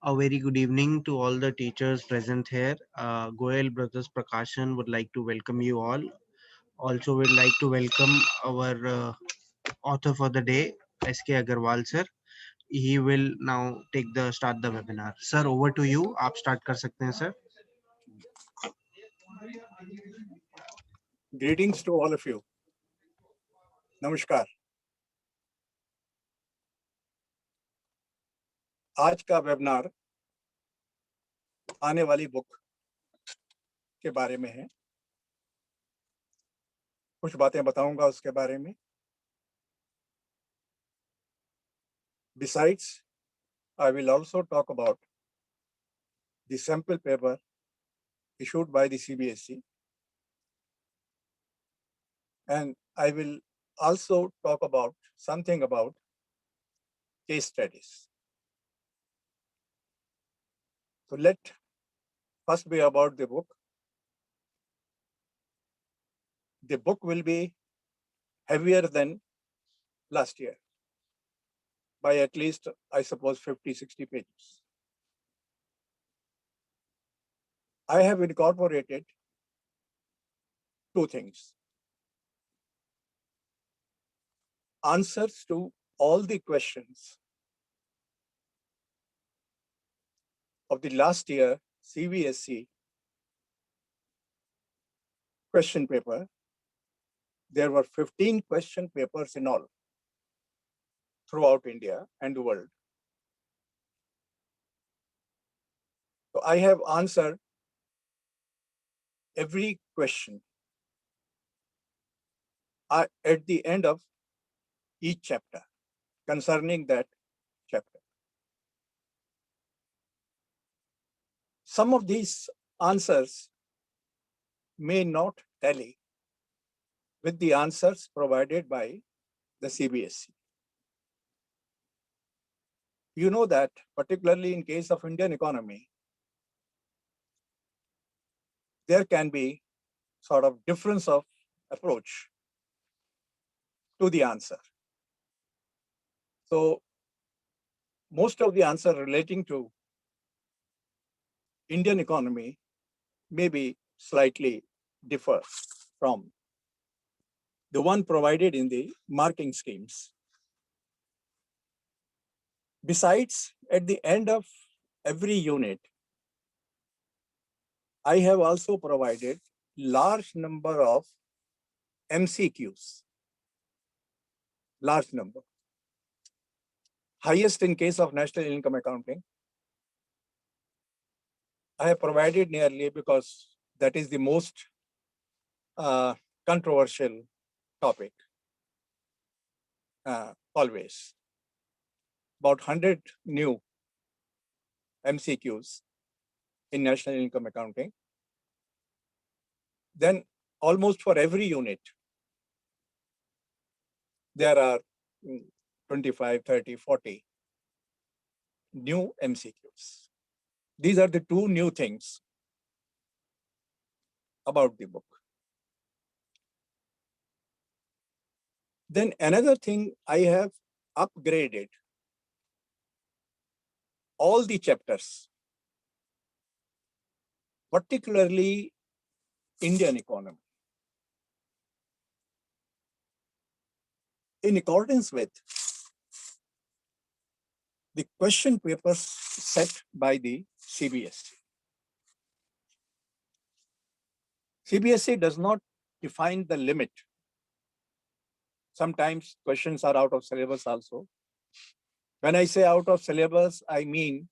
A very good evening to all the teachers present here. Goel Brothers Prakashan would like to welcome you all. Also, would like to welcome our author for the day, S.K. Agarwal sir. He will now take the start the webinar. Sir, over to you. आप start कर सकते हैं sir. Greetings to all of you. नमस्कार. आज का webinar आने वाली book के बारे में है. कुछ बातें बताऊंगा उसके बारे में. Besides, I will also talk about the sample paper issued by the CBSE, and I will also talk about something about case studies. So let first be about the book. The book will be heavier than last year by at least, I suppose, 50-60 pages. I have incorporated two things: answers to all the questions of the last year CBSE question paper. There were 15 question papers in all throughout India and the world. So I have answered every question at the end of each chapter concerning that chapter. Some of these answers may not tally with the answers provided by the CBSE. You know that particularly in case of Indian economy, there can be sort of difference of approach to the answer. So most of the answer relating to Indian economy may be slightly differ from the one provided in the marking schemes. Besides, at the end of every unit, I have also provided large number of MCQs, large number. Highest in case of national income accounting. I have provided nearly, because that is the most controversial topic, always. About 100 new MCQs in national income accounting. Then almost for every unit, there are 25, 30, 40 new MCQs. These are the two new things about the book. Then another thing, I have upgraded all the chapters, particularly Indian economy, in accordance with the question papers set by the CBSE. CBSE does not define the limit. Sometimes questions are out of syllabus also. When I say out of syllabus, I mean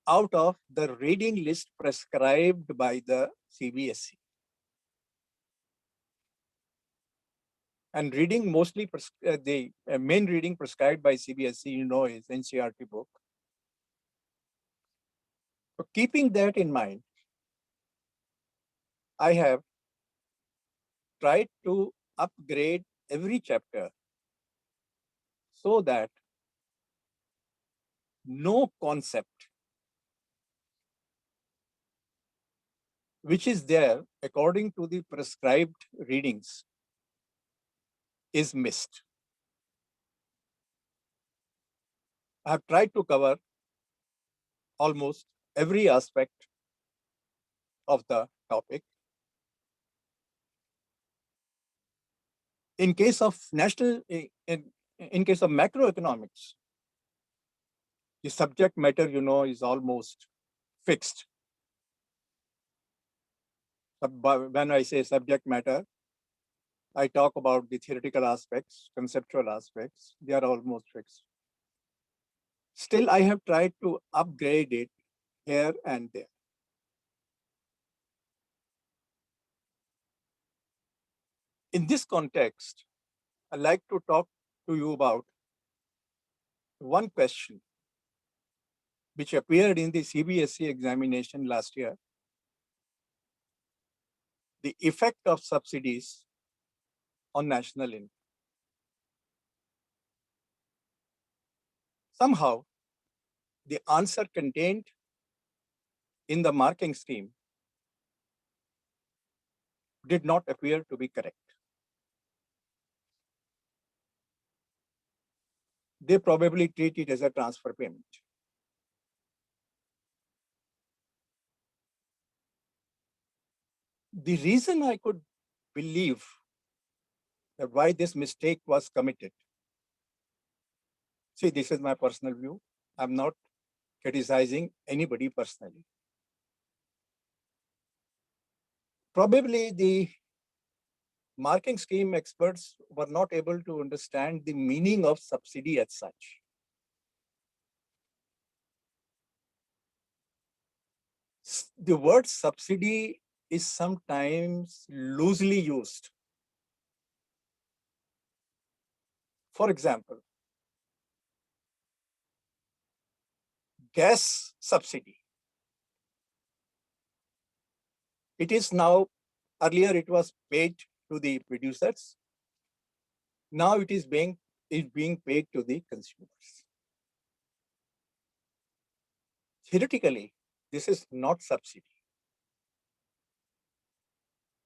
out of the reading list prescribed by the CBSE. And reading mostly, the main reading prescribed by CBSE, you know, is NCERT book. So keeping that in mind, I have tried to upgrade every chapter so that no concept which is there according to the prescribed readings is missed. I have tried to cover almost every aspect of the topic. In case of in case of macroeconomics, the subject matter, is almost fixed. But when I say subject matter, I talk about the theoretical aspects, conceptual aspects. They are almost fixed. Still, I have tried to upgrade it here and there. In this context, I'd like to talk to you about one question which appeared in the CBSE examination last year: the effect of subsidies on national income. Somehow, the answer contained in the marking scheme did not appear to be correct. They probably treat it as a transfer payment. The reason I could believe that why this mistake was committed, see, this is my personal view. I'm not criticizing anybody personally. Probably the marking scheme experts were not able to understand the meaning of subsidy as such. The word subsidy is sometimes loosely used. For example, gas subsidy. It is now, earlier it was paid to the producers. Now it is being paid to the consumers. Theoretically, this is not subsidy.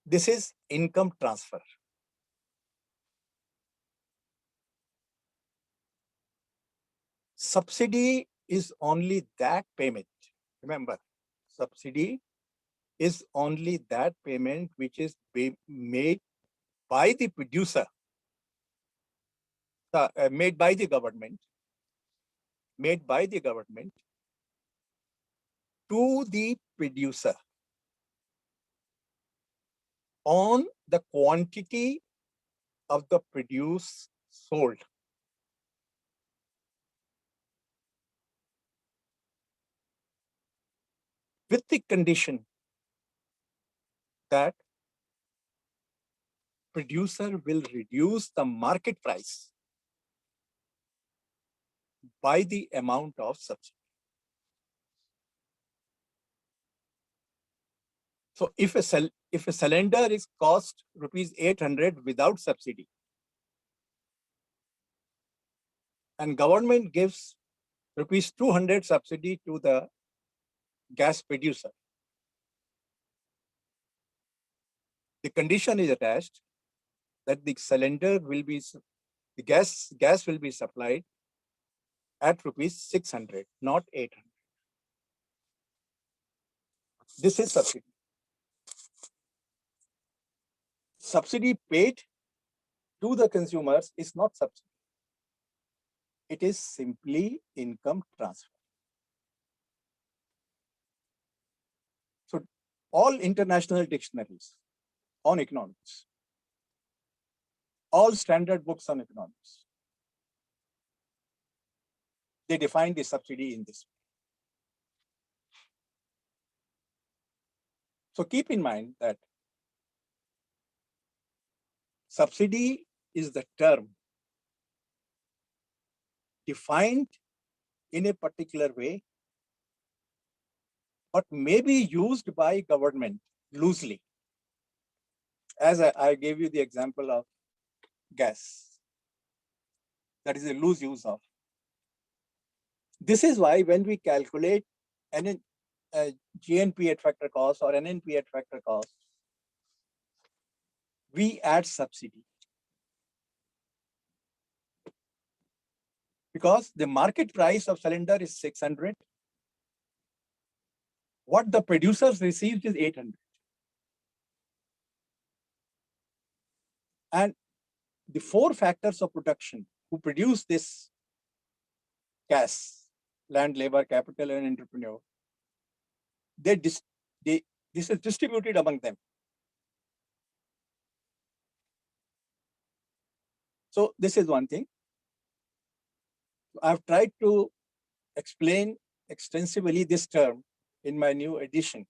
This is income transfer. Subsidy is only that payment. Remember, subsidy is only that payment which is made by the producer, made by the government to the producer on the quantity of the produce sold. With the condition that producer will reduce the market price by the amount of subsidy. So if a cylinder is cost rupees 800 without subsidy, and government gives rupees 200 subsidy to the gas producer, the condition is attached that the cylinder will be, the gas will be supplied at rupees 600, not 800. This is subsidy. Subsidy paid to the consumers is not subsidy. It is simply income transfer. So all international dictionaries on economics, all standard books on economics, they define the subsidy in this way. So keep in mind that subsidy is the term defined in a particular way, but may be used by government loosely. As I gave you the example of gas, that is a loose use of. This is why when we calculate GNP at factor cost or NNP at factor cost, we add subsidy. because the market price of cylinder is 600. What the producers received is 800. And the four factors of production who produce this gas, land, labor, capital, and entrepreneur, this is distributed among them. So this is one thing. I've tried to explain extensively this term in my new edition.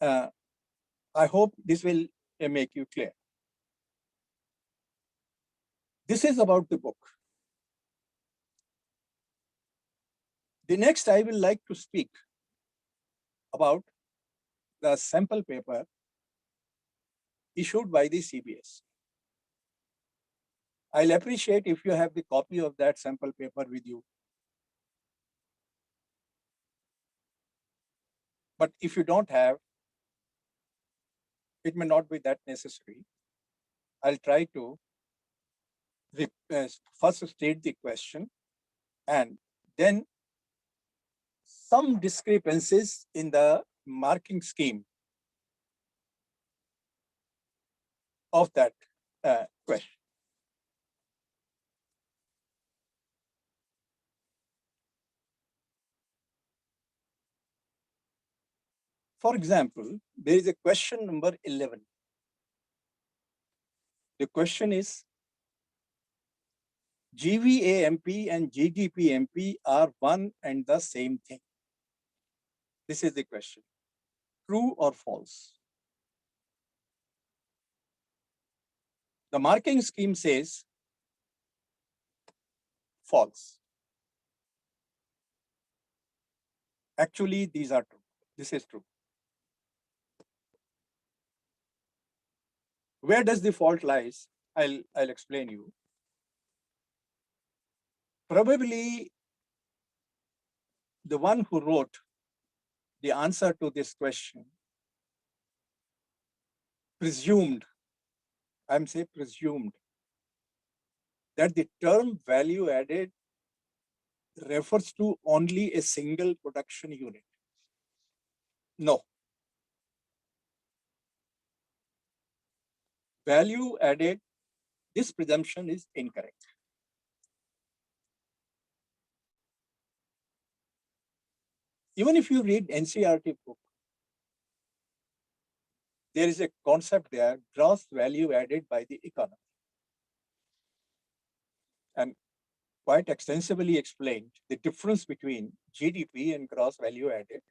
I hope this will make you clear. This is about the book. The next, I will like to speak about the sample paper issued by the CBS. I'll appreciate if you have the copy of that sample paper with you. But if you don't have, it may not be that necessary. I'll try to first state the question and then some discrepancies in the marking scheme of that question. For example, there is a question number 11. The question is, GVAMP and GDPMP are one and the same thing. This is the question. True or false? The marking scheme says false. Actually, these are true. This is true. Where does the fault lies? I'll explain you. Probably the one who wrote the answer to this question presumed, I'm saying presumed, that the term value added refers to only a single production unit. No. Value added, this presumption is incorrect. Even if you read NCERT book, there is a concept there, gross value added by the economy. And quite extensively explained the difference between GDP and gross value added.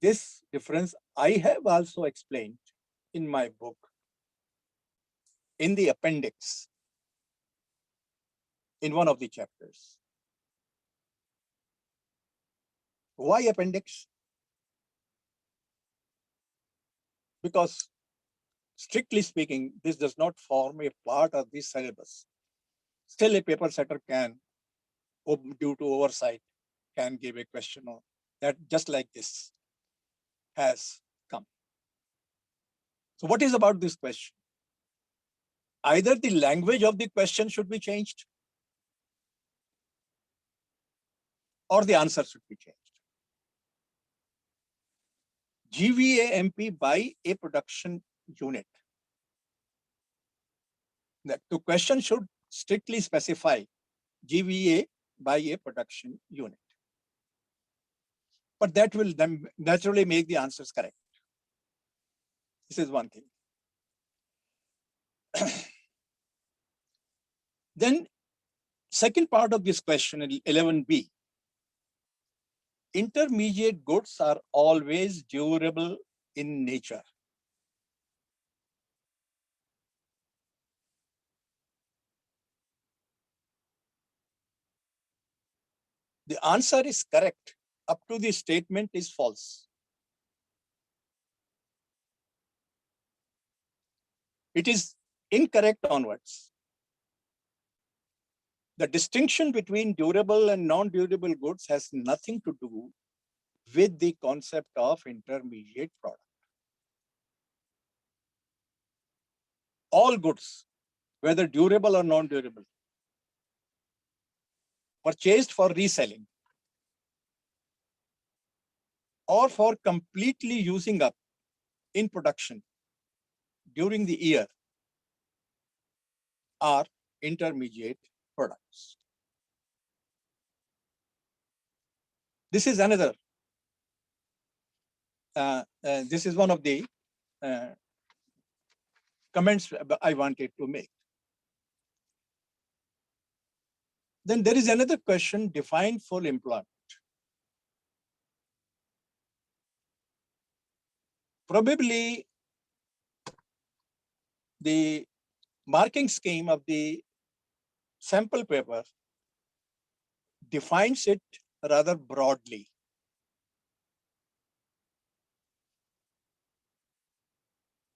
This difference I have also explained in my book, in the appendix, in one of the chapters. Why appendix? Because strictly speaking, this does not form a part of the syllabus. Still, a paper setter can, due to oversight, can give a question on that, just like this has come. So what is about this question? Either the language of the question should be changed or the answer should be changed. GVAMP by a production unit. The question should strictly specify GVA by a production unit. But that will then naturally make the answers correct. This is one thing. Then second part of this question, 11B. Intermediate goods are always durable in nature. The answer is correct up to the statement is false. It is incorrect onwards. The distinction between durable and non-durable goods has nothing to do with the concept of intermediate product. All goods whether durable or non-durable, purchased for reselling, or for completely using up in production during the year, are intermediate products. This is another, this is one of the comments I wanted to make. Then there is another question, define full employment. Probably the marking scheme of the sample paper defines it rather broadly.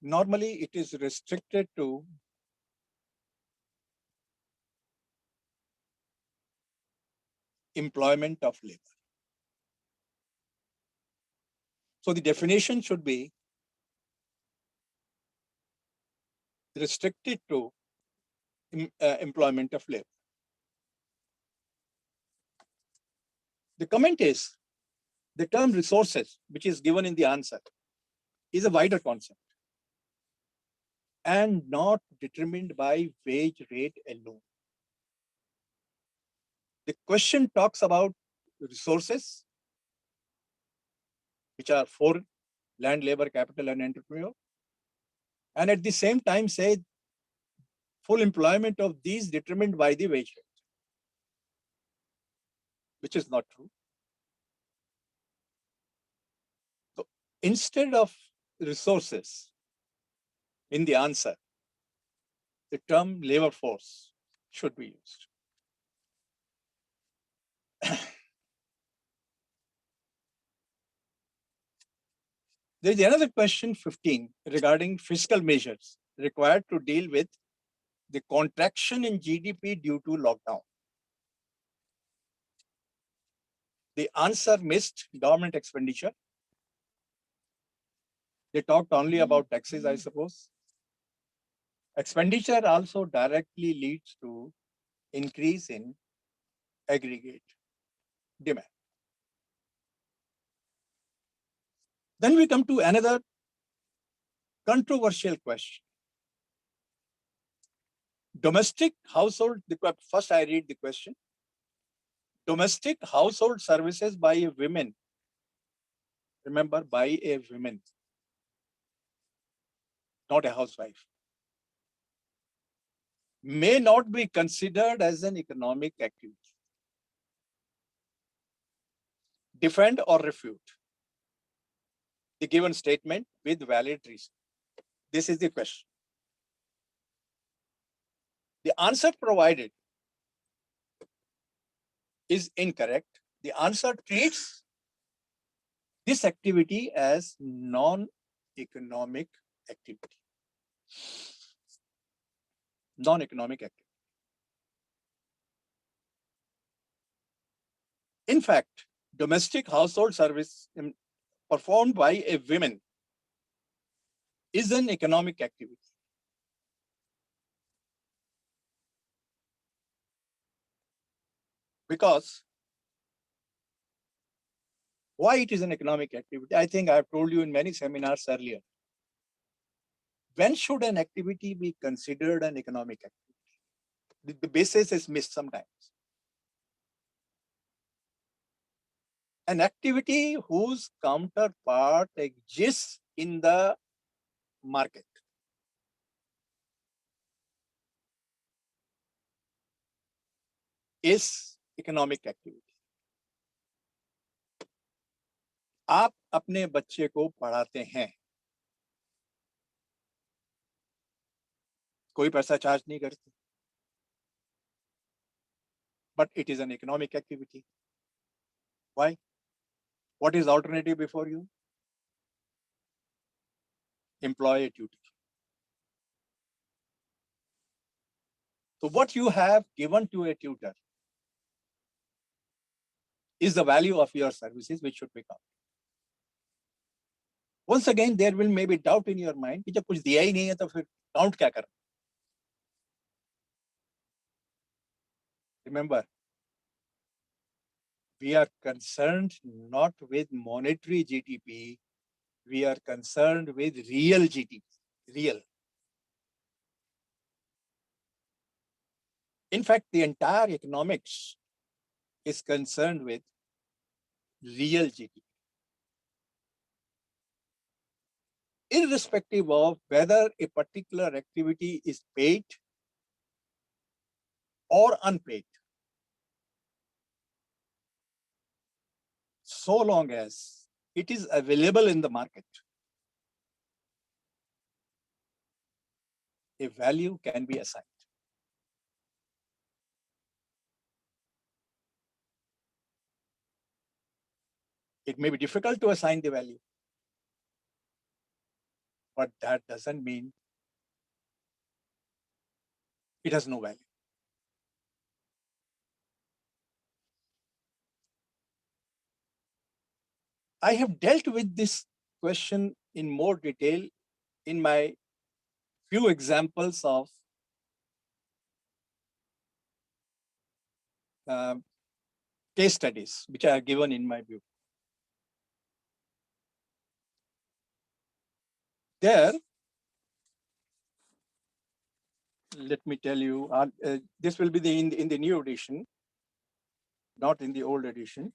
Normally, it is restricted to employment of labor. So the definition should be restricted to employment of labor. The comment is the term resources, which is given in the answer, is a wider concept and not determined by wage rate alone. The question talks about resources, which are for land, labor, capital, and entrepreneur, and at the same time say full employment of these determined by the wage rate, which is not true. So instead of resources in the answer, the term labor force should be used. There is another question 15 regarding fiscal measures required to deal with the contraction in GDP due to lockdown. The answer missed government expenditure. They talked only about taxes, I suppose. Expenditure also directly leads to increase in aggregate demand. Then we come to another controversial question. Domestic household, first I read the question. Domestic household services by a woman, remember, by a woman, not a housewife, may not be considered as an economic activity. Defend or refute the given statement with valid reason. This is the question. The answer provided is incorrect. The answer treats this activity as non-economic activity. Non-economic activity. In fact, domestic household service performed by a woman is an economic activity. Because why it is an economic activity? I think I've told you in many seminars earlier. When should an activity be considered an economic activity? The basis is missed sometimes. An activity whose counterpart exists in the market is economic activity. आप अपने बच्चे को पढ़ाते हैं, कोई पैसा charge नहीं करते, but it is an economic activity. Why? What is the alternative before you? Employ a tutor. So what you have given to a tutor is the value of your services, which should be counted. Once again, there will maybe doubt in your mind कि जब कुछ दिया ही नहीं है तो फिर count क्या करना? Remember, we are concerned not with monetary GDP, we are concerned with real GDP, real. In fact, the entire economics is concerned with real GDP. Irrespective of whether a particular activity is paid or unpaid, so long as it is available in the market, a value can be assigned. It may be difficult to assign the value, but that doesn't mean it has no value. I have dealt with this question in more detail in my few examples of case studies, which I have given in my view. There, let me tell you, this will be in the new edition, not in the old edition.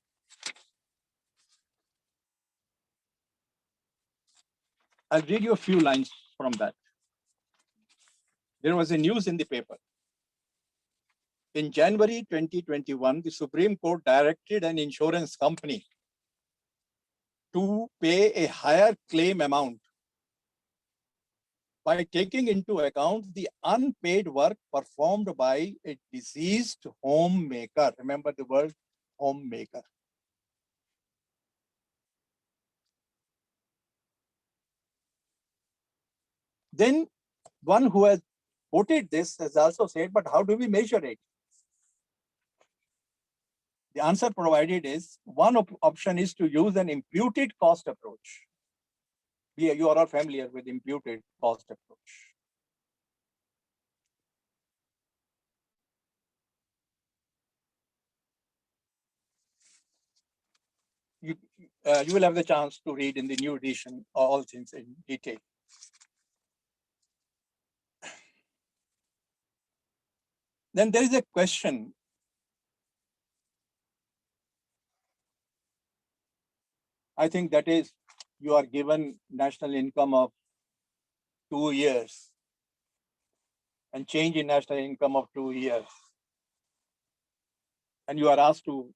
I'll read you a few lines from that. There was a news in the paper. In January 2021, the Supreme Court directed an insurance company to pay a higher claim amount by taking into account the unpaid work performed by a deceased homemaker. Remember the word homemaker. Then one who has quoted this has also said, but how do we measure it? The answer provided is, one option is to use an imputed cost approach. You are all familiar with imputed cost approach. You will have the chance to read in the new edition all things in detail. Then there is a question. I think that is, you are given national income of 2 years and change in national income of 2 years. And you are asked to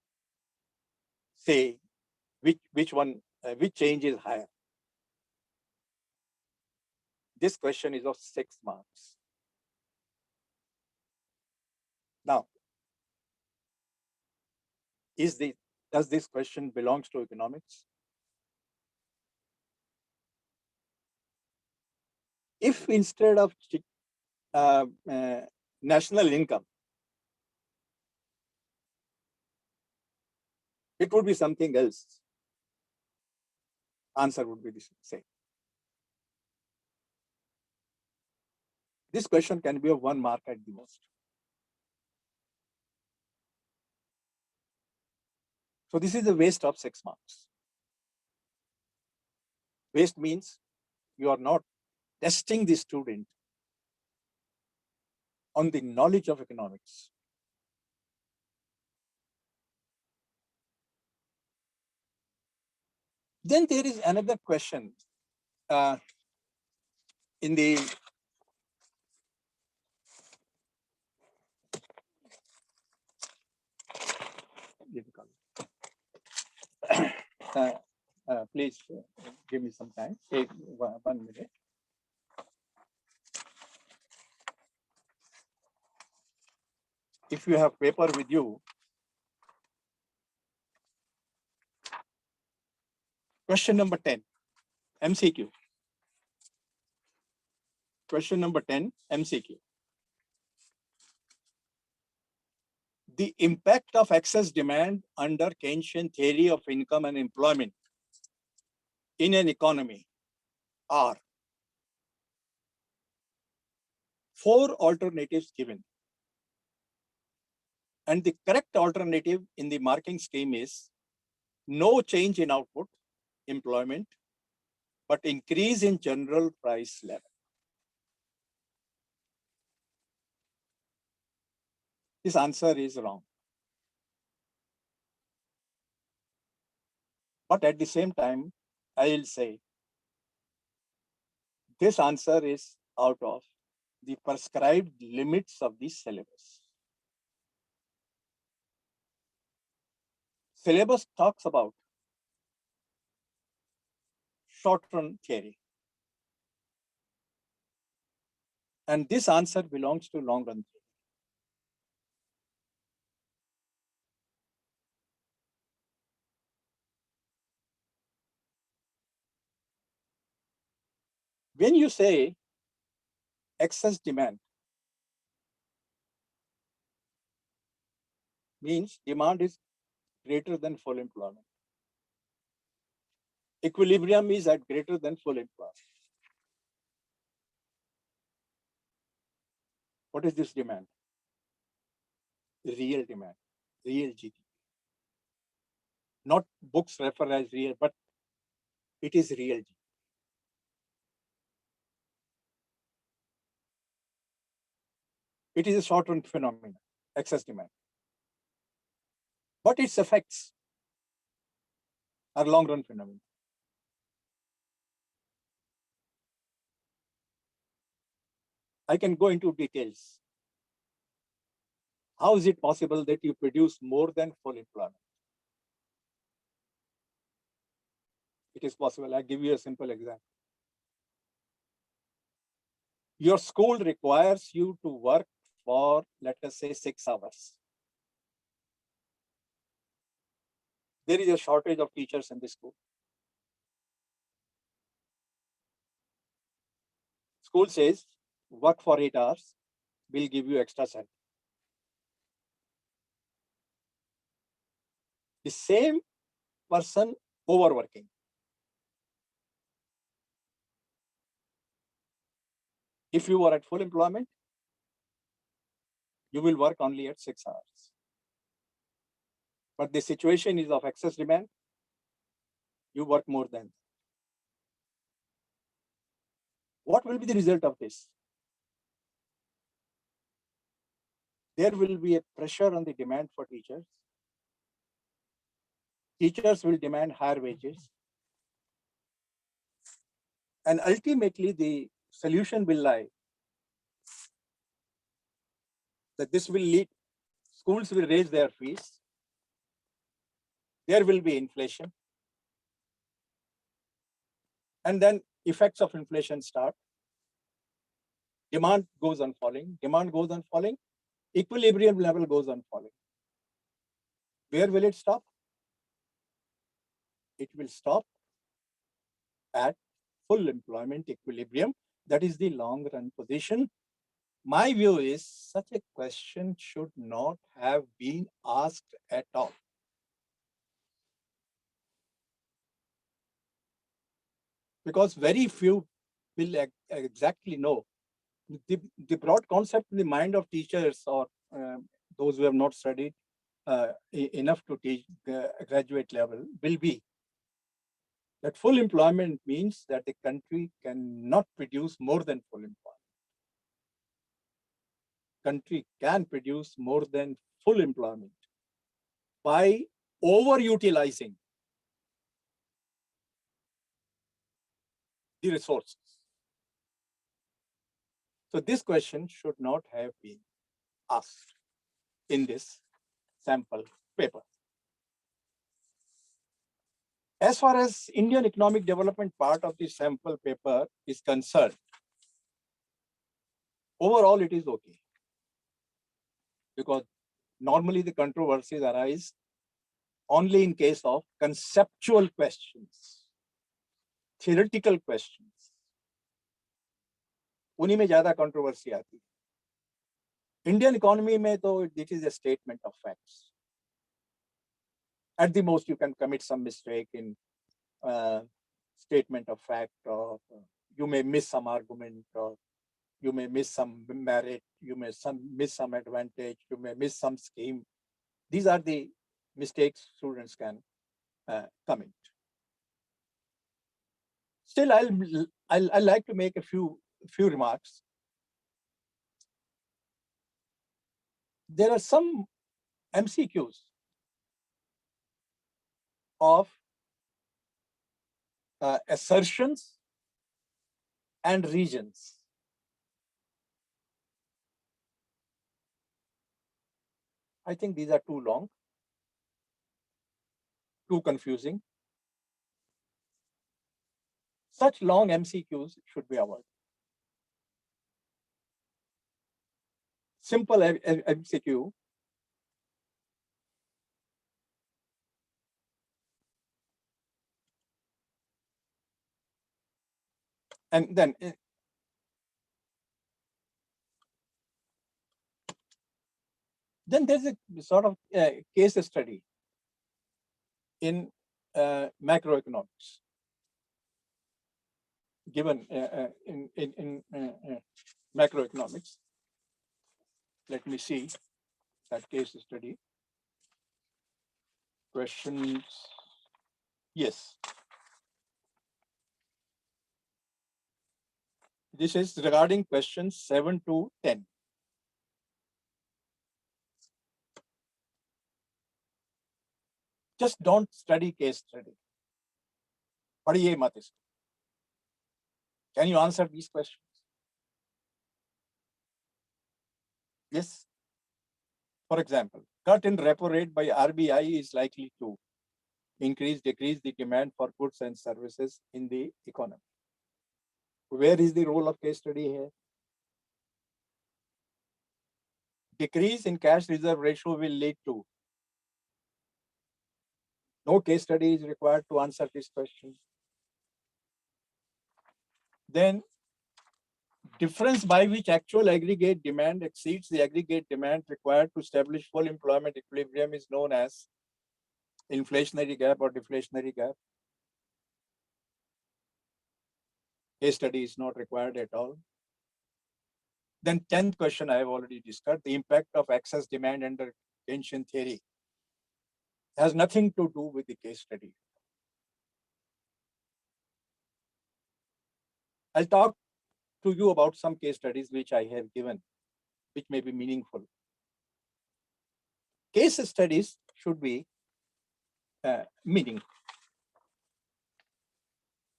say which change is higher. This question is of 6 marks. Now, does this question belongs to economics? If instead of national income, it would be something else, answer would be the same. This question can be of 1 mark at the most. So this is a waste of 6 marks. Waste means you are not testing the student on the knowledge of economics. Then there is another question in the please give me some time. Take 1 minute. If you have paper with you, question number 10, MCQ. Question number 10, MCQ. The impact of excess demand under Keynesian theory of income and employment in an economy are 4 alternatives given. And the correct alternative in the marking scheme is no change in output, employment, but increase in general price level. This answer is wrong. But at the same time, I will say this answer is out of the prescribed limits of the syllabus. Syllabus talks about short-run theory. And this answer belongs to long-run theory. When you say excess demand, means demand is greater than full employment. Equilibrium is at greater than full employment. What is this demand? Real demand, real GDP. Not books refer as real, but it is real GDP. It is a short-run phenomenon, excess demand. But its effects are long-run phenomena. I can go into details. How is it possible that you produce more than full employment? It is possible. I'll give you a simple example. Your school requires you to work for, let us say, 6 hours. There is a shortage of teachers in the school. School says, work for 8 hours, we'll give you extra salary. The same person overworking. If you are at full employment, you will work only at 6 hours. But the situation is of excess demand, you work more than that. What will be the result of this? There will be a pressure on the demand for teachers. Teachers will demand higher wages. And ultimately, the solution will lie that this will lead, schools will raise their fees. There will be inflation. And then effects of inflation start. Demand goes on falling. Demand goes on falling. Equilibrium level goes on falling. Where will it stop? It will stop at full employment equilibrium. That is the long run position. My view is such a question should not have been asked at all. Because very few will exactly know. The broad concept in the mind of teachers or those who have not studied enough to teach graduate level will be that full employment means that the country cannot produce more than full employment. Country can produce more than full employment by overutilizing the resources. So this question should not have been asked in this sample paper. As far as Indian economic development part of the sample paper is concerned, overall it is okay. Because normally the controversies arise only in case of conceptual questions, theoretical questions. उन्हीं में ज्यादा controversy आती है. Indian economy में तो it is a statement of facts. At the most, you can commit some mistake in statement of fact, or you may miss some argument, or You may miss some merit, you may miss some advantage, you may miss some scheme. These are the mistakes students can commit. Still, I'll like to make a few remarks. There are some MCQs of assertions and regions. I think these are too long, too confusing. Such long MCQs should be avoided. Simple MCQ. And then there's a sort of case study in macroeconomics given in macroeconomics. Let me see that case study. Questions. Yes. This is regarding questions 7 to 10. Just don't study case study. पढ़िए मत इसको. Can you answer these questions? Yes. For example, cut in repo rate by RBI is likely to decrease the demand for goods and services in the economy. Where is the role of case study here? Decrease in cash reserve ratio will lead to. No case study is required to answer this question. Then difference by which actual aggregate demand exceeds the aggregate demand required to establish full employment equilibrium is known as inflationary gap or deflationary gap. Case study is not required at all. Then 10th question I have already discussed, the impact of excess demand under Keynesian theory has nothing to do with the case study. I'll talk to you about some case studies which I have given, which may be meaningful. Case studies should be meaningful.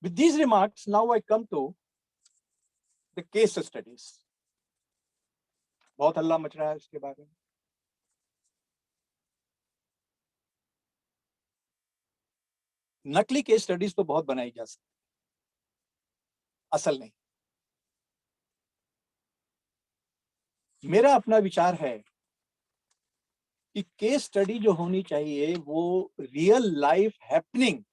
With these remarks, now I come to the case studies. बहुत हल्ला much रहा है इसके बारे में. नकली case studies तो बहुत बनाई जा सकती, असल नहीं. मेरा अपना विचार है कि केस स्टडी जो होनी चाहिए वो रियल लाइफ हैपनिंग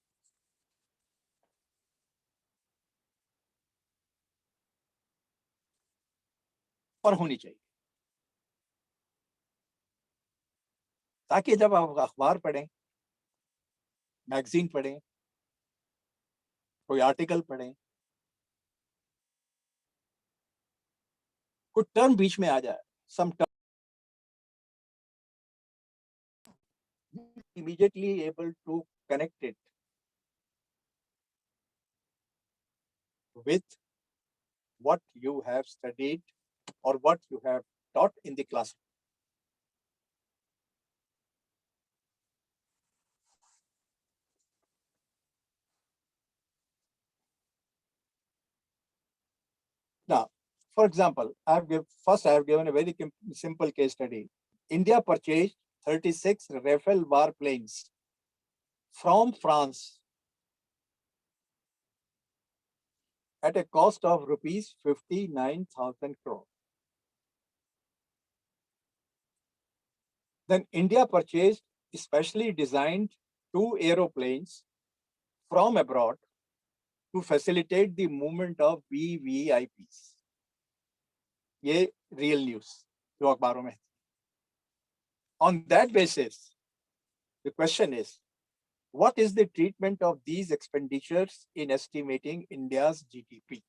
पर होनी चाहिए, ताकि जब आप अखबार पढ़ें, मैगजीन पढ़ें, कोई आर्टिकल पढ़ें, कोई टर्म बीच में आ जाए, सम term, immediately able to connect it with what you have studied or what you have taught in the classroom. Now, for example, I have given a very simple case study. India purchased 36 Rafale warplanes from France at a cost of rupees 59,000 crore. Then India purchased specially designed 2 aeroplanes from abroad to facilitate the movement of VVIPs. ये real news जो अखबारों में. On that basis, the question is, what is the treatment of these expenditures in estimating India's GDP?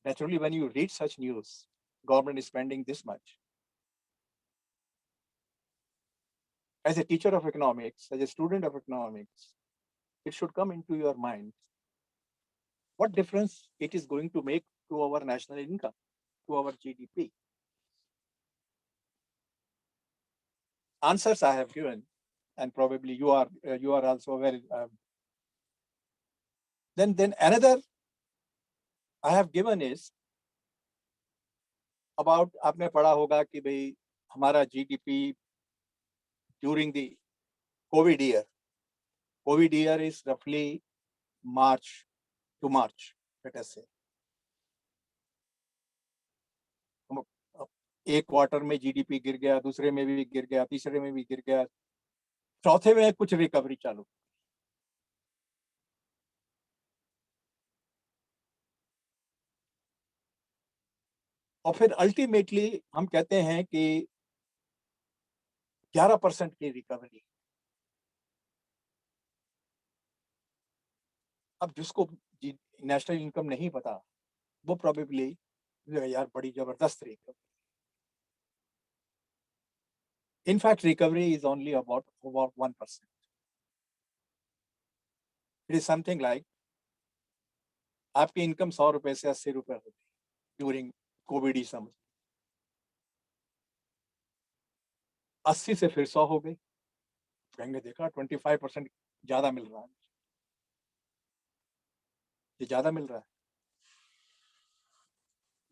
Naturally, when you read such news, government is spending this much. As a teacher of economics, as a student of economics, it should come into your mind what difference it is going to make to our national income, to our GDP. Answers I have given, and probably you are also aware. Then another I have given is about, आपने पढ़ा होगा कि भाई हमारा GDP during the COVID year is roughly March to March, let us say. एक quarter में GDP गिर गया, दूसरे में भी गिर गया, तीसरे में भी गिर गया, चौथे में कुछ रिकवरी चालू। और फिर अल्टीमेटली हम कहते हैं कि 11% की रिकवरी। अब जिसको नेशनल इनकम नहीं पता, वो प्रोबेबली यार बड़ी जबरदस्त recovery. In fact, recovery is only about 1%. It is something like आपकी इनकम 100 रुपए से 80 रुपए होती ड्यूरिंग कोविड समझ, 80 से फिर 100 हो गई, कहेंगे देखा 25% ज्यादा मिल रहा है, ये ज्यादा मिल रहा है।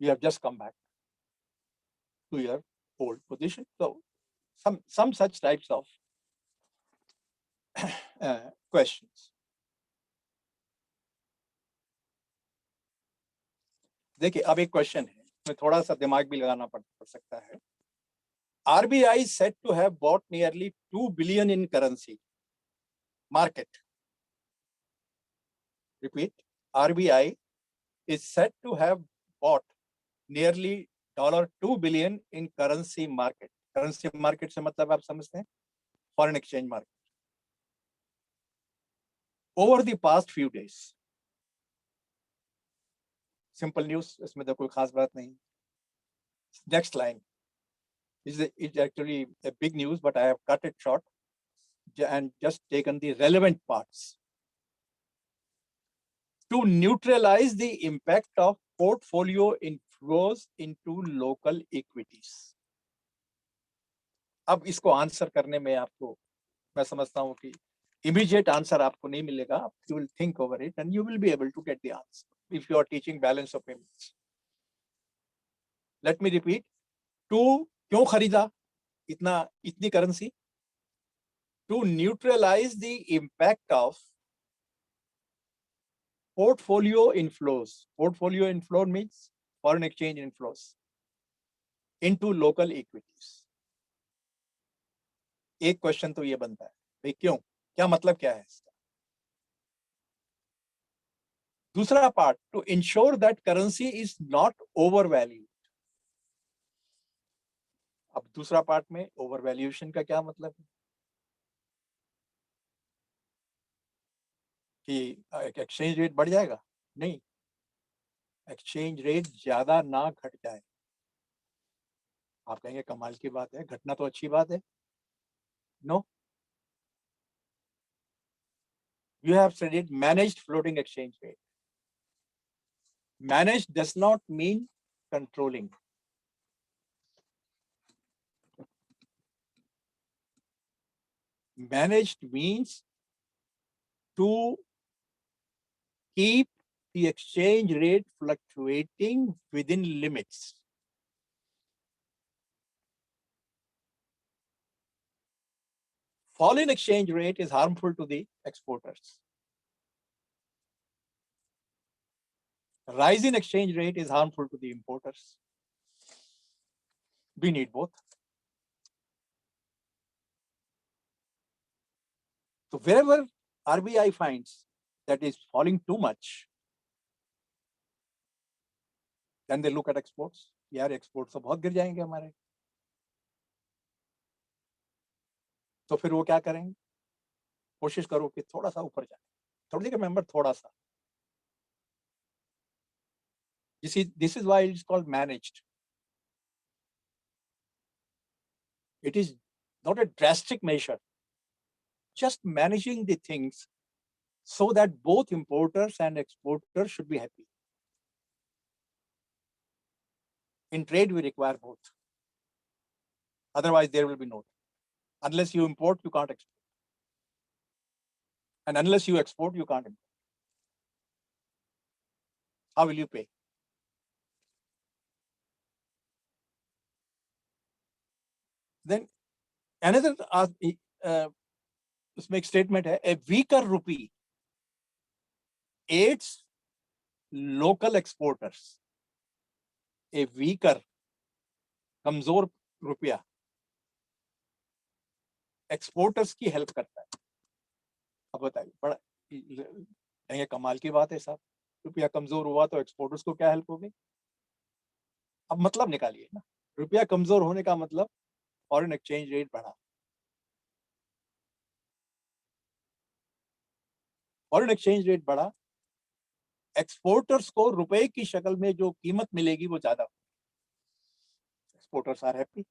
You have just come back to your old position. So some such types of questions. देखिए अब एक क्वेश्चन है, मैं थोड़ा सा दिमाग भी लगाना पड़ सकता है। RBI said to have bought nearly 2 billion in currency market. Repeat, RBI is said to have bought nearly $2 billion in currency market. Currency market से मतलब आप समझते हैं, foreign exchange market. Over the past few days. Simple news, इसमें तो कोई खास बात नहीं। Next line is actually a big news, but I have cut it short and just taken the relevant parts. To neutralize the impact of portfolio inflows into local equities. अब इसको answer करने में आपको, मैं समझता हूं कि immediate answer आपको नहीं मिलेगा. You will think over it and you will be able to get the answer if you are teaching balance of payments. Let me repeat. To क्यों खरीदा इतनी currency? To neutralize the impact of portfolio inflows. Portfolio inflow means foreign exchange inflows into local equities. एक question तो ये बनता है, भाई क्यों, क्या मतलब क्या है इसका? दूसरा part, to ensure that currency is not overvalued. अब दूसरा पार्ट में ओवरवैल्यूएशन का क्या मतलब है कि एक्सचेंज रेट बढ़ जाएगा? नहीं, एक्सचेंज रेट ज्यादा ना घट जाए। आप कहेंगे कमाल की बात है, घटना तो अच्छी बात है। No, you have studied managed floating exchange rate. Managed does not mean controlling. Managed means to keep the exchange rate fluctuating within limits. Fall in exchange rate is harmful to the exporters. Rise in exchange rate is harmful to the importers. We need both. So wherever RBI finds that is falling too much, then they look at exports. यार exports तो बहुत गिर जाएंगे हमारे, तो फिर वो क्या करेंगे? कोशिश करो कि थोड़ा सा ऊपर जाए, थोड़ी सी रिमेंबर, थोड़ा सा। This is why it's called managed. It is not a drastic measure, just managing the things so that both importers and exporters should be happy. In trade, we require both. Otherwise, there will be no trade. Unless you import, you can't export. And unless you export, you can't import. How will you pay? Then another उसमें एक statement है, a weaker rupee aids local exporters. A weaker, कमजोर रुपया exporters की help करता है. अब बताइए, बड़ा ये कमाल की बात है साहब. रुपया कमजोर हुआ तो एक्सपोर्टर्स को क्या हेल्प होगी? अब मतलब निकालिए ना. रुपया कमजोर होने का मतलब फॉरेन एक्सचेंज रेट बढ़ा. फॉरेन एक्सचेंज रेट बढ़ा, एक्सपोर्टर्स को रुपए की शक्ल में जो कीमत मिलेगी वो ज्यादा. Exporters are happy,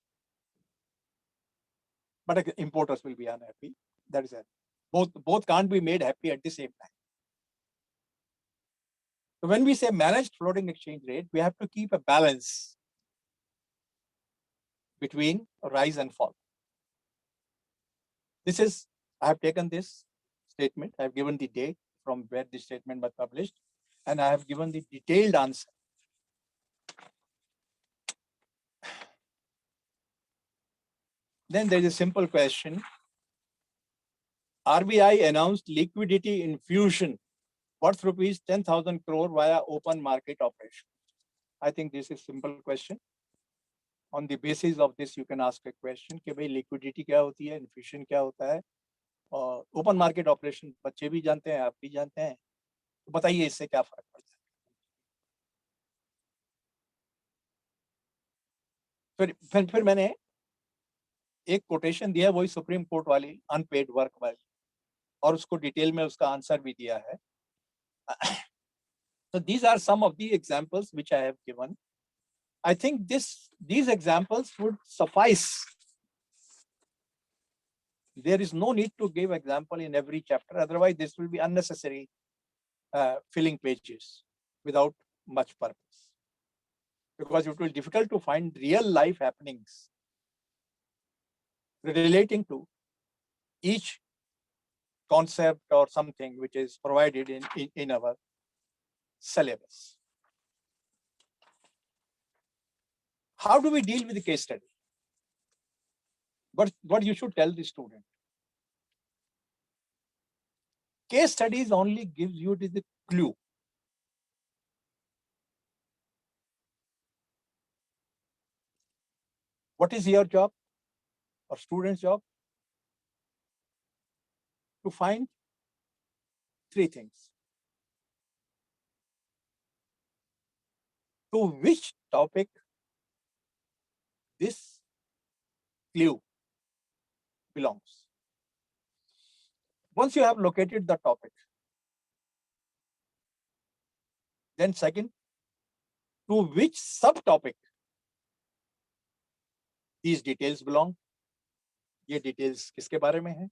but importers will be unhappy. That is it. Both can't be made happy at the same time. So when we say managed floating exchange rate, we have to keep a balance between rise and fall. I have taken this statement, I have given the date from where this statement was published, and I have given the detailed answer. Then there is a simple question. RBI announced liquidity infusion worth rupees 10,000 crore via open market operation. I think this is a simple question. On the basis of this, you can ask a question कि भाई liquidity क्या होती है, infusion क्या होता है, और open market operation बच्चे भी जानते हैं, आप भी जानते हैं, तो बताइए इससे क्या फर्क पड़ता है. फिर मैंने एक कोटेशन दिया, वही सुप्रीम कोर्ट वाली अनपेड वर्क वाली, और उसको डिटेल में उसका आंसर भी दिया है. So these are some of the examples which I have given. I think these examples would suffice. There is no need to give example in every chapter. Otherwise, this will be unnecessary filling pages without much purpose. Because it will be difficult to find real life happenings relating to each concept or something which is provided in our syllabus. How do we deal with the case study? What you should tell the student. Case studies only gives you the clue. What is your job or student's job? To find three things. To which topic this clue belongs. Once you have located the topic, then second, to which subtopic these details belong. ये details किसके बारे में है?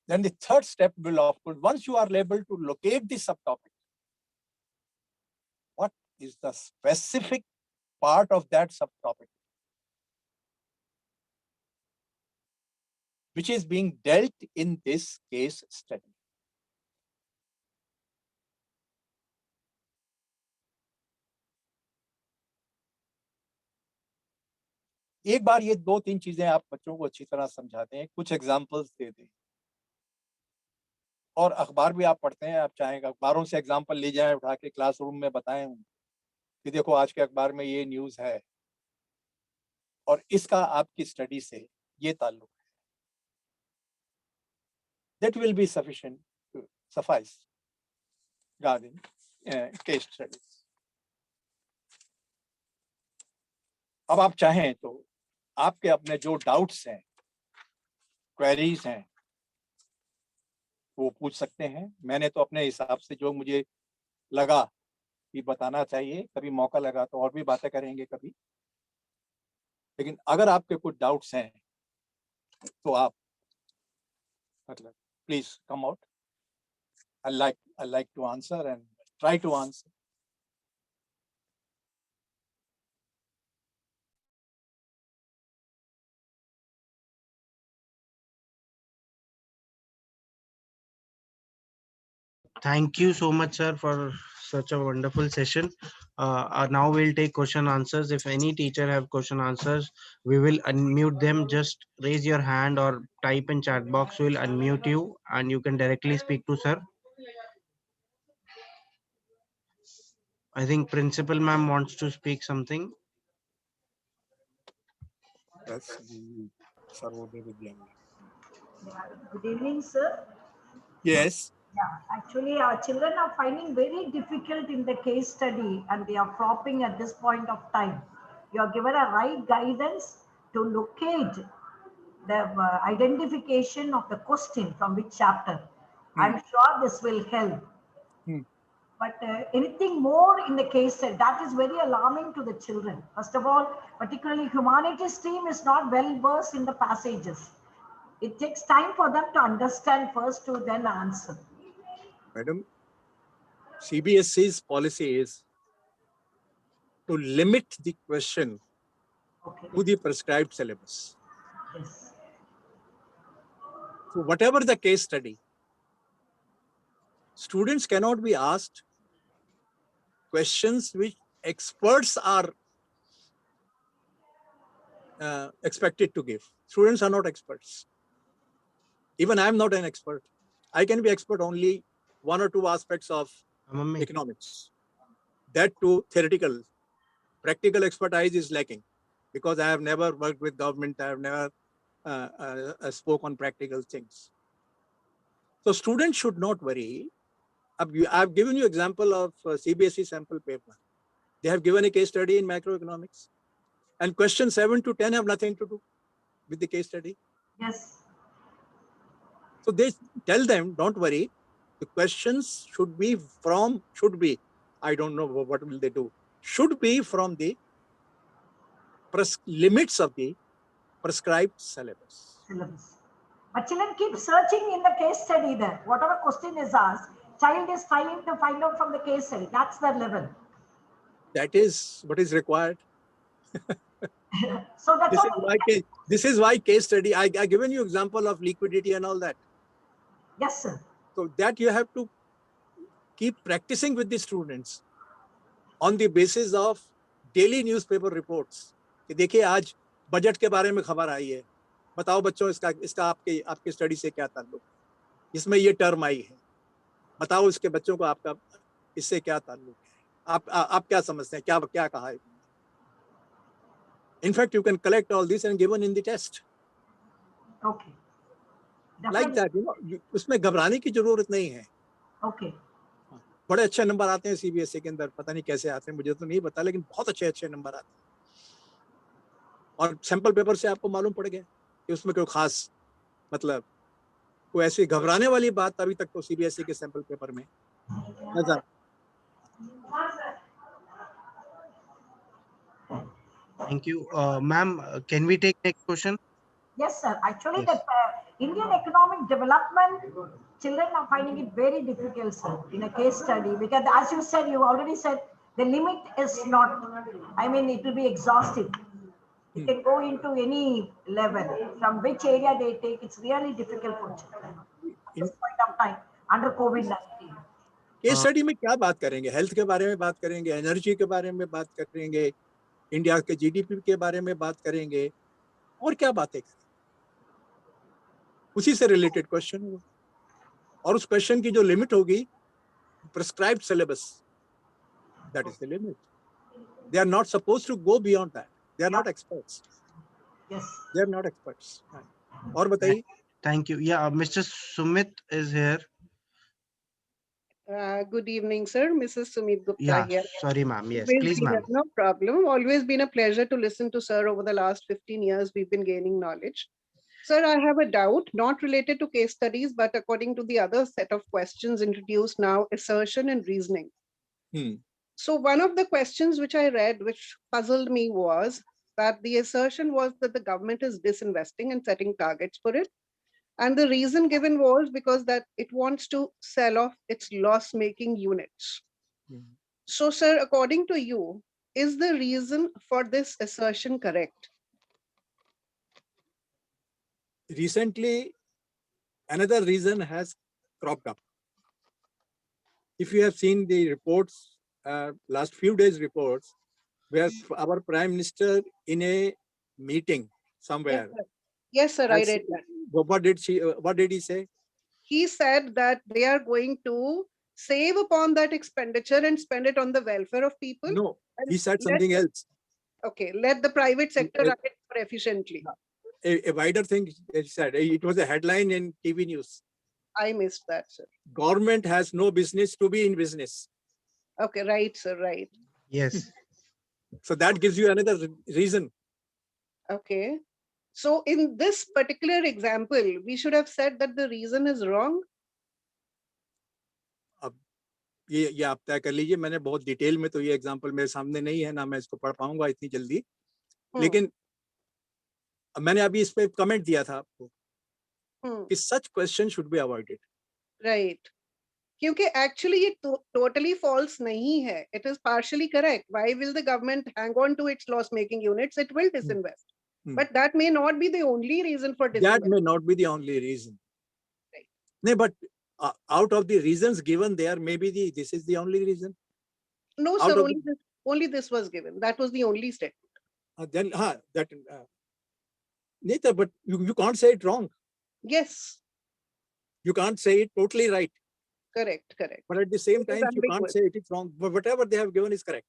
Then the third step will, of course, once you are able to locate the subtopic, what is the specific part of that subtopic which is being dealt in this case study? एक बार ये दो तीन चीजें आप बच्चों को अच्छी तरह समझाते हैं, कुछ एग्जाम्पल्स दे दें, और अखबार भी आप पढ़ते हैं, आप चाहें अखबारों से एग्जाम्पल ले जाएं उठा के क्लासरूम में बताएं कि देखो आज के अखबार में ये न्यूज है और इसका आपकी स्टडी से ये ताल्लुक है. That will be sufficient to suffice regarding case studies. अब आप चाहें तो आपके अपने जो डाउट्स हैं, क्वेरीज हैं, वो पूछ सकते हैं। मैंने तो अपने हिसाब से जो मुझे लगा कि बताना चाहिए, कभी मौका लगा तो और भी बातें करेंगे कभी। लेकिन अगर आपके कुछ डाउट्स हैं तो आप मतलब please come out. I like to answer and try to answer. Thank you so much, sir, for such a wonderful session. Now we'll take question answers. If any teacher have question answers, we will unmute them. Just raise your hand or type in chat box. We'll unmute you and you can directly speak to sir. I think principal ma'am wants to speak something. Yes, Sarvodaya Vidyalaya. Good evening, sir. Yes. Yeah, actually, our children are finding very difficult in the case study and they are flopping at this point of time. You are given a right guidance to locate the identification of the question from which chapter. I'm sure this will help. Hmm. But anything more in the case study, that is very alarming to the children. First of all, particularly humanities stream is not well versed in the passages. It takes time for them to understand first to then answer. Madam, CBSE's policy is to limit the question Okay. to the prescribed syllabus. Yes. So whatever the case study, students cannot be asked questions which experts are expected to give. Students are not experts. Even I am not an expert. I can be expert only one or two aspects of Mummy. economics. That too theoretical. Practical expertise is lacking because I have never worked with government. I have never spoke on practical things. So students should not worry. I've given you example of CBSE sample paper. They have given a case study in macroeconomics, and questions 7 to 10 have nothing to do with the case study. Yes. So they tell them, don't worry. The questions should be, I don't know what will they do. Should be from the limits of the prescribed syllabus. Syllabus. But children keep searching in the case study there. Whatever question is asked, child is trying to find out from the case study. That's the level. That is what is required. So that's This is why case study. I given you example of liquidity and all that. Yes, sir. So that you have to keep practicing with the students on the basis of daily newspaper reports. कि देखिए आज budget के बारे में खबर आई है, बताओ बच्चों इसका आपके स्टडी से क्या ताल्लुक, इसमें ये टर्म आई है, बताओ इसके बच्चों को आपका इससे क्या ताल्लुक है, आप क्या समझते हैं, क्या कहा है. In fact, you can collect all this and given in the test. Okay. Like that, you know, उसमें घबराने की जरूरत नहीं है. Okay. बड़े अच्छे नंबर आते हैं सीबीएसई के अंदर, पता नहीं कैसे आते हैं, मुझे तो नहीं पता, लेकिन बहुत अच्छे नंबर आते हैं. और सैंपल पेपर से आपको मालूम पड़ गया कि उसमें कोई खास मतलब कोई ऐसी घबराने वाली बात अभी तक तो सीबीएसई के सैंपल पेपर में नजर. Thank you. Ma'am, can we take next question? Yes, sir. Actually, Yes. the Indian economic development, children are finding it very difficult, sir, in a case study. Because as you said, you already said, the limit is not, I mean, it will be exhaustive. It can go into any level. From which area they take, it's really difficult for children at this point of time under COVID-19. Case study में क्या बात करेंगे, health के बारे में बात करेंगे, energy के बारे में बात करेंगे, इंडिया के जीडीपी के बारे में बात करेंगे, और क्या बातें करेंगे. उसी से रिलेटेड क्वेश्चन होगा, और उस क्वेश्चन की जो लिमिट होगी, prescribed syllabus, that is the limit. They are not supposed to go beyond that. They are not experts. Yes. They are not experts. और बताइए. Thank you. Yeah, Mr. Sumit is here. Good evening, sir. Mrs. Sumit Gupta Yeah, here. sorry, ma'am. Yes, Always please, been ma'am. no problem. Always been a pleasure to listen to sir over the last 15 years. We've been gaining knowledge. Sir, I have a doubt, not related to case studies, but according to the other set of questions introduced now, assertion and reasoning. Hmm. So one of the questions which I read, which puzzled me, was that the assertion was that the government is disinvesting and setting targets for it. And the reason given was because that it wants to sell off its loss-making units. Hmm. So, sir, according to you, is the reason for this assertion correct? Recently, another reason has cropped up. If you have seen the reports, last few days reports, where our Prime Minister in a meeting somewhere, Yes, sir, I has- read that. what did he say? He said that they are going to save upon that expenditure and spend it on the welfare of people. No, and he said let- something else. Okay, let the private sector Uh, run it more efficiently. A wider thing he said. It was a headline in TV news. I missed that, sir. Government has no business to be in business. Okay, right, sir, right. Yes. So that gives you another reason. Okay. So in this particular example, we should have said that the reason is wrong. ये आप तय कर लीजिए। मैंने बहुत detail में तो ये एग्जांपल मेरे सामने नहीं है, ना मैं इसको पढ़ पाऊंगा इतनी जल्दी, लेकिन मैंने अभी इस पे कमेंट दिया था आपको कि such question should be avoided. Right, क्योंकि एक्चुअली ये टोटली फॉल्स नहीं है, it is partially correct. Why will the government hang on to its loss making units? It will disinvest, but that may not be the only reason for That disinvestment. may not be the only reason. Right. No, but out of the reasons given there, maybe this is the only reason. No, Out sir, of only this was given. That was the only statement. Then that Neither, but you can't say it wrong. Yes, You can't say it totally right. correct. But at the same It is time, you can't ambiguous. say it is wrong. But whatever they have given is correct.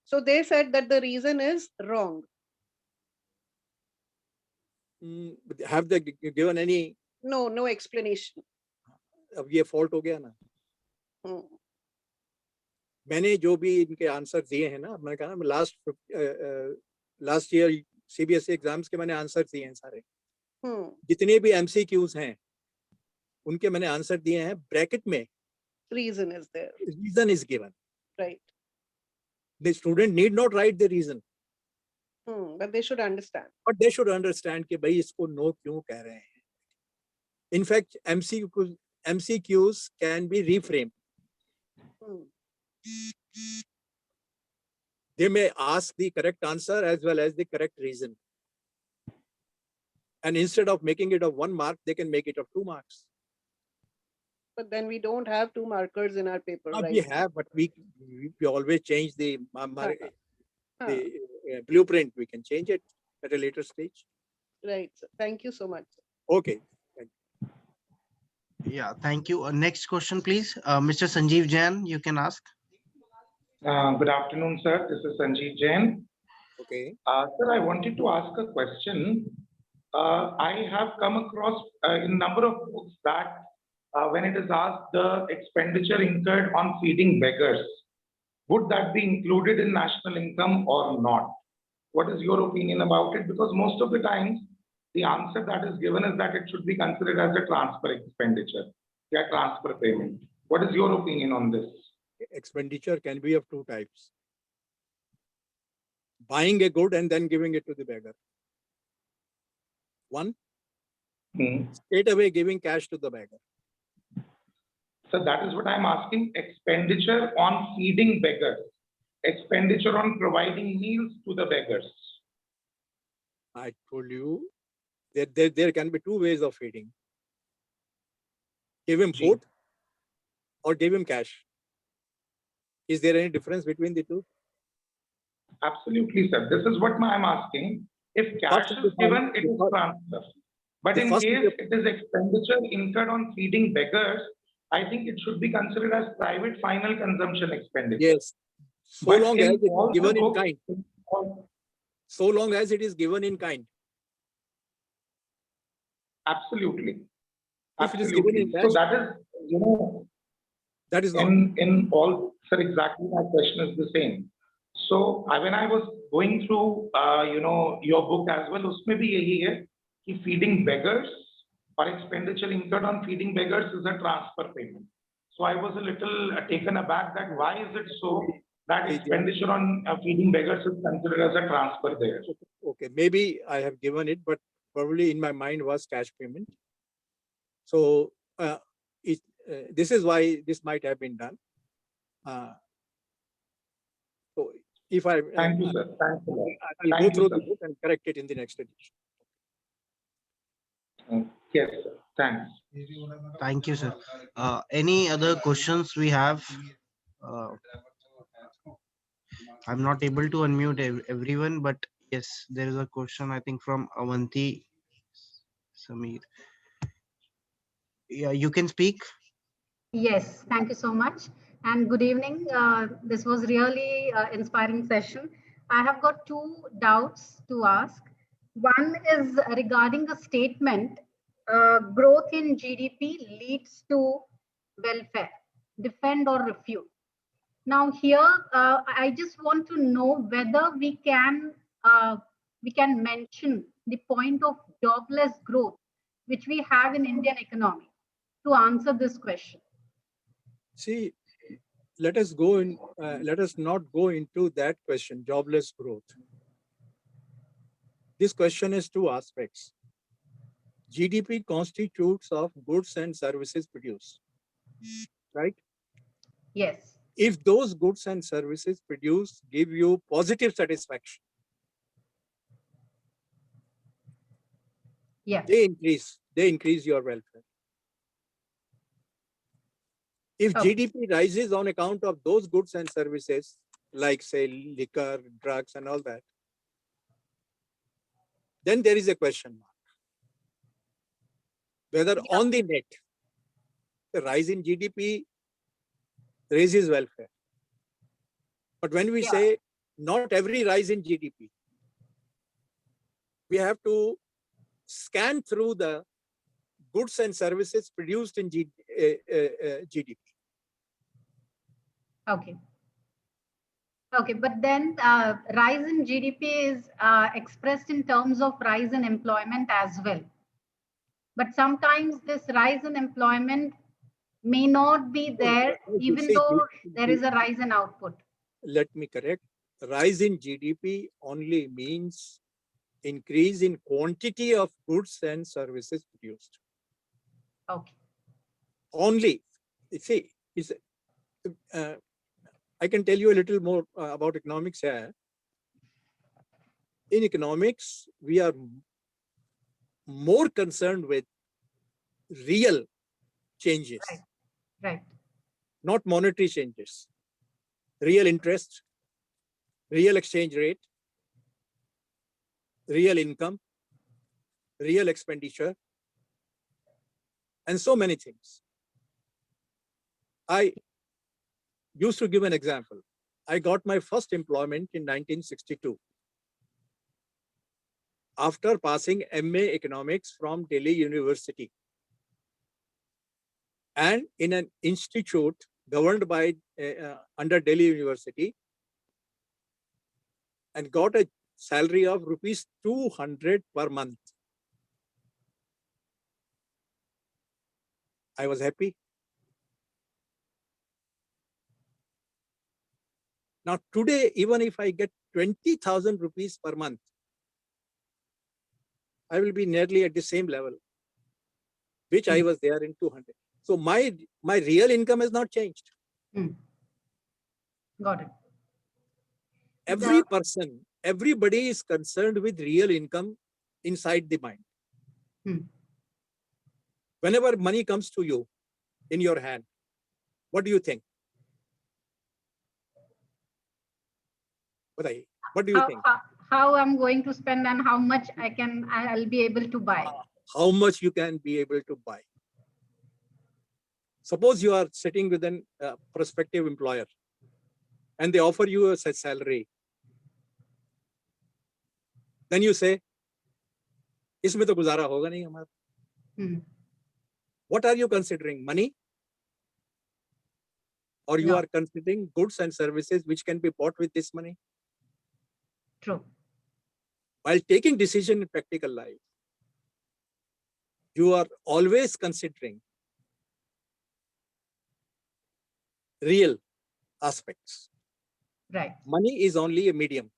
So they said that the reason is wrong. But have they given any? No explanation. अब ये fault हो गया ना। Hmm. मैंने जो भी इनके answer दिए हैं ना, मैंने कहा ना लास्ट ईयर CBSE एग्जाम्स के मैंने आंसर दिए हैं सारे। जितने भी MCQs हैं उनके मैंने आंसर दिए हैं, ब्रैकेट में Reason is there. reason is given. Right. The student need not write the reason, But they should understand. but they should understand कि भाई इसको no क्यों कह रहे हैं। In fact, MCQs can be reframed. They may ask the correct answer as well as the correct reason. And instead of making it of 1 mark, they can make it of 2 marks. But then we don't have 2 markers in our paper, right? We have, but we always change the blueprint. We can change it at a later stage. Right. Sir. Thank you so much. Okay. Yeah, thank you. Next question, please. Mr. Sanjeev Jain, you can ask. Good afternoon, sir. This is Sanjeev Jain. Okay. Sir, I wanted to ask a question. I have come across in number of books that when it is asked the expenditure incurred on feeding beggars, would that be included in national income or not? What is your opinion about it? Because most of the times, the answer that is given is that it should be considered as a transfer expenditure, a transfer payment. What is your opinion on this? Expenditure can be of 2 types. Buying a good and then giving it to the beggar. 1, straight away giving cash to the beggar. So that is what I'm asking. Expenditure on feeding beggars, expenditure on providing meals to the beggars. I told you that there can be 2 ways of feeding. Give him food or give him cash. Is there any difference between the 2? Absolutely, sir. This is what I'm asking. If cash is given, it is transfer. But in case it is expenditure incurred on feeding beggars, I think it should be considered as private final consumption expenditure. Yes. So But long as it all is the given in books- kind. So long as it is given in kind. Absolutely. If it is given in So cash, that is, that is not. in all, sir, exactly my question is the same. So when I was going through, your book as well, उसमें भी यही है कि feeding beggars or expenditure incurred on feeding beggars is a transfer payment. So I was a little taken aback that why is it so that expenditure on feeding beggars is considered as a transfer there? Okay, maybe I have given it, but probably in my mind was cash payment. So this is why this might have been done. So if I Thank you, sir. Thanks a lot. I'll go Thank you, through sir. the book and correct it in the next edition. Yes, sir. Thanks. Thank you, sir. Any other questions we have? I'm not able to unmute everyone, but yes, there is a question, I think, from Avanti Sameer. Yeah, you can speak. Yes, thank you so much. And good evening. This was really inspiring session. I have got two doubts to ask. One is regarding the statement, growth in GDP leads to welfare, defend or refute. Now here, I just want to know whether we can mention the point of jobless growth, which we have in Indian economy, to answer this question. See, let us go in. Let us not go into that question, jobless growth. This question has two aspects. GDP constitutes of goods and services produced, right? Yes. If those goods and services produced give you positive satisfaction, Yeah. they increase your welfare. If GDP rises on account of those goods and services, like say liquor, drugs and all that, then there is a question mark. Whether on the net, the rise in GDP raises welfare. But when we say not every rise in GDP, we have to scan through the goods and services produced in GDP. Okay. Okay, but then rise in GDP is expressed in terms of rise in employment as well. But sometimes this rise in employment may not be there, even though there is a rise in output. Let me correct. Rise in GDP only means increase in quantity of goods and services produced. Okay. Only. See, I can tell you a little more about economics here. In economics, we are more concerned with real changes. Right. Not monetary changes. Real interest, real exchange rate, real income, real expenditure, and so many things. I used to give an example. I got my first employment in 1962 after passing MA Economics from Delhi University, and in an institute governed by under Delhi University, and got a salary of rupees 200 per month. I was happy. Now today, even if I get 20,000 rupees per month, I will be nearly at the same level, which I was there in 200. So my real income has not changed. Got it. Every person, everybody is concerned with real income inside the mind. Whenever money comes to you in your hand, what do you think? What do you think? How I'm going to spend and how much I'll be able to buy. How much you can be able to buy. Suppose you are sitting with a prospective employer and they offer you a set salary. Then you say, "Isme to guzara hoga nahi hamara." What are you considering? Money? Or you are considering goods and services which can be bought with this money? True. While taking decision in practical life, you are always considering real aspects. Right. Money is only a medium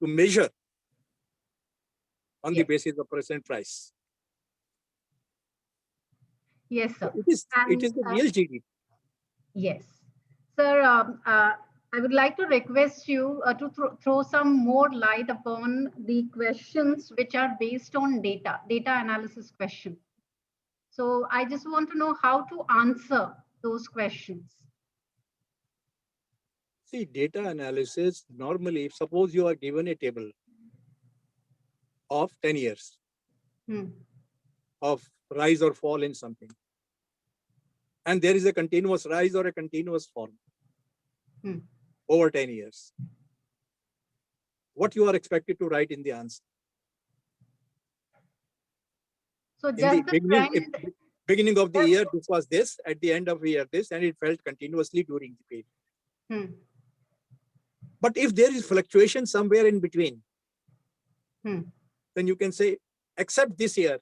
to measure on the Yes. basis of present price. Yes, So sir. it is the And, real GDP. yes. Sir, I would like to request you to throw some more light upon the questions which are based on data analysis question. So I just want to know how to answer those questions. See, data analysis, normally, suppose you are given a table of 10 years of rise or fall in something, and there is a continuous rise or a continuous fall over 10 years. What you are expected to write in the answer? So In just the the beginning of the Yes. year, this was this, at the end of the year, this, and it felt continuously during the period. But if there is fluctuation somewhere in between, then you can say, except this year,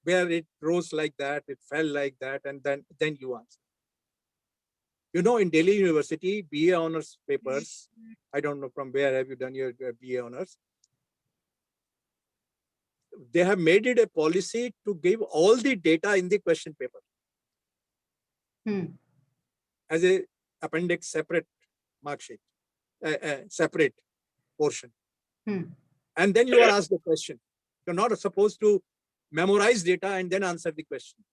where it rose like that, it fell like that, and then you answer. You know, in Delhi University, BA honors papers, I don't know from where have you done your BA honors. They have made it a policy to give all the data in the question paper as a appendix, separate mark sheet, separate portion. And then you are asked the question. You're not supposed to memorize data and then answer the question.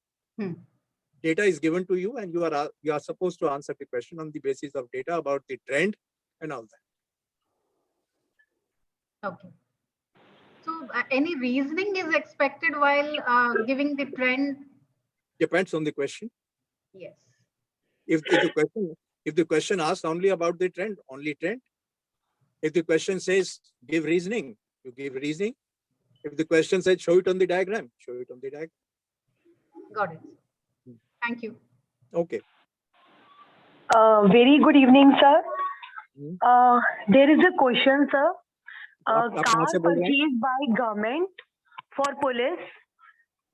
Data is given to you, and you are supposed to answer the question on the basis of data about the trend and all that. Okay. So any reasoning is expected while giving the trend? Depends on the question. Yes. If the question asks only about the trend, only trend. If the question says give reasoning, you give reasoning. If the question says show it on the diagram, show it on the diagram. Got it. Thank you. Okay. Very good evening, sir. There is a question, sir. आप Car कहाँ से बोल रहे हैं? purchased by government for police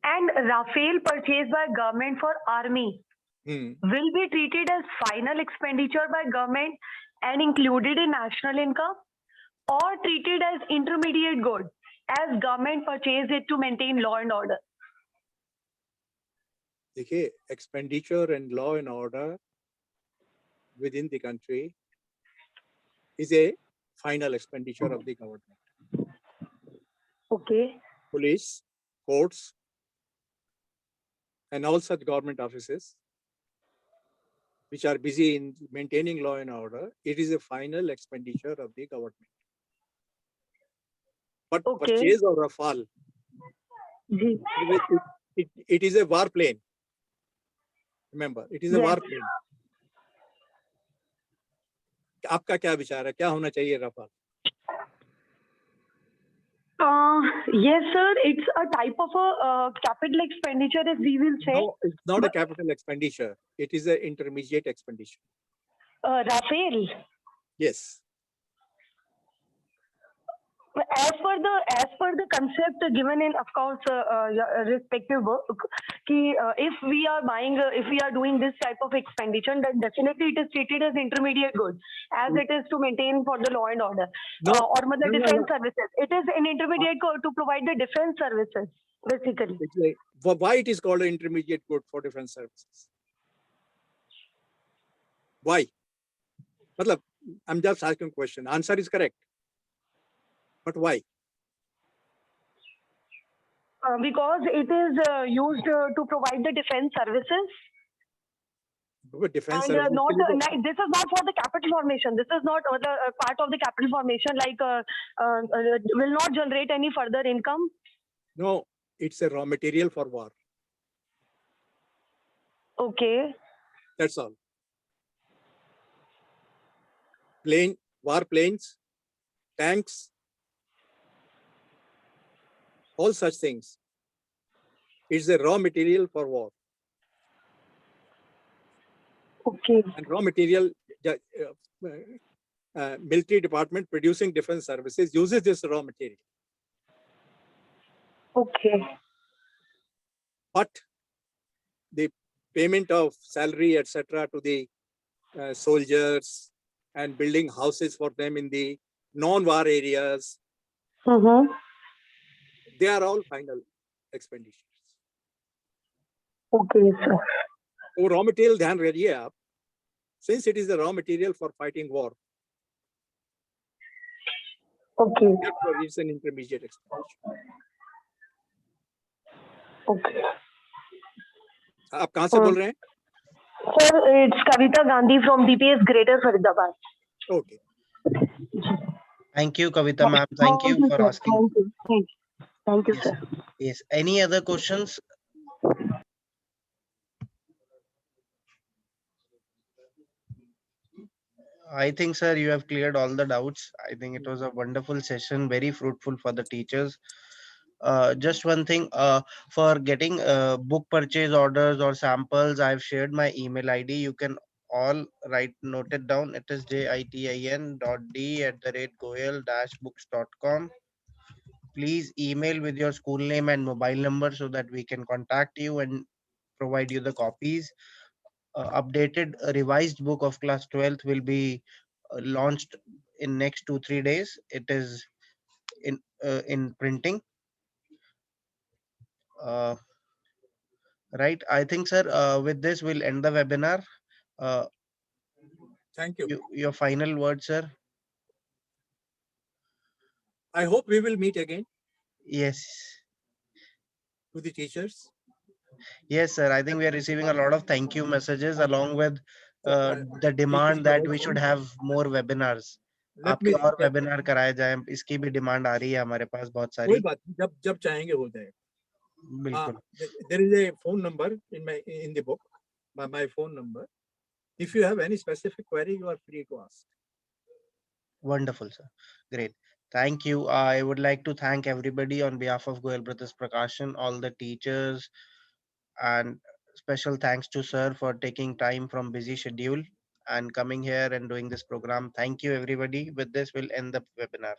and Rafale purchased by government for army will be treated as final expenditure by government and included in national income, or treated as intermediate good as government purchased it to maintain law and order? देखिए, expenditure and law and order within the country is a final expenditure of the government. Okay. Police, courts, and all such government offices which are busy in maintaining law and order, it is a final expenditure of the government. But purchase of Rafale, it is a warplane. Remember, it is a warplane. आपका क्या विचार है? क्या होना चाहिए Rafale? Yes, sir. It's a type of a capital expenditure, if we will say. No, it's not a capital expenditure. It is an intermediate expenditure. Rafale. Yes. As per the concept given in, of course, respective book, if we are buying, if we are doing this type of expenditure, then definitely it is treated as intermediate good, as it is to maintain for the law and order, or the defense services. It is an intermediate good to provide the defense services, basically. Why it is called an intermediate good for defense services? Why? Matlab, I'm just asking a question. Answer is correct. But why? Because it is used to provide the defense services. But defense And services this is not for the capital formation. This is not the part of the capital formation, like will not generate any further income. No, it's a raw material for war. Okay. That's all. War planes, tanks, all such things. It's a raw material for war. Okay. And raw material, military department producing defense services uses this raw material. Okay. But the payment of salary, etc., to the soldiers and building houses for them in the non-war areas, Mm-hmm. they are all final expenditures. Okay, sir. So raw material ध्यान रखिए आप, since it is the raw material for fighting war, Okay. therefore it's an intermediate expenditure. Okay. आप कहाँ से बोल रहे हैं? Sir, it's Kavita Gandhi from DPS Greater Faridabad. Okay. Thank you, Kavita ma'am. Thank you for sir. asking. Thank you. Thank you. Thank you, Yes. sir. Yes. Any other questions? I think, sir, you have cleared all the doubts. I think it was a wonderful session, very fruitful for the teachers. Just one thing, for getting book purchase orders or samples, I've shared my email ID. You can all note it down. It is jitin.d@goel-books.com. Please email with your school name and mobile number so that we can contact you and provide you the copies. Updated revised book of class 12th will be launched in next 2-3 days. It is in printing. Uh, right. I think, sir, with this we'll end the webinar. Uh, Thank you. your final word, sir. I hope we will meet again Yes. to the teachers. Yes, sir. I think we are receiving a lot of thank you messages along with the Teachers demand are that we also- should have more webinars. Let आपके me और webinar कराए जाएं, इसकी भी demand आ रही है हमारे पास बहुत कोई सारी. बात नहीं, जब चाहेंगे हो जाएगा. बिल्कुल. There is a phone number in the book, my phone number. If you have any specific query, you are free to ask. Wonderful, sir. Great. Thank you. I would like to thank everybody on behalf of Goel Brothers Prakashan, all the teachers, and special thanks to sir for taking time from busy schedule and coming here and doing this program. Thank you, everybody. With this, we'll end the webinar.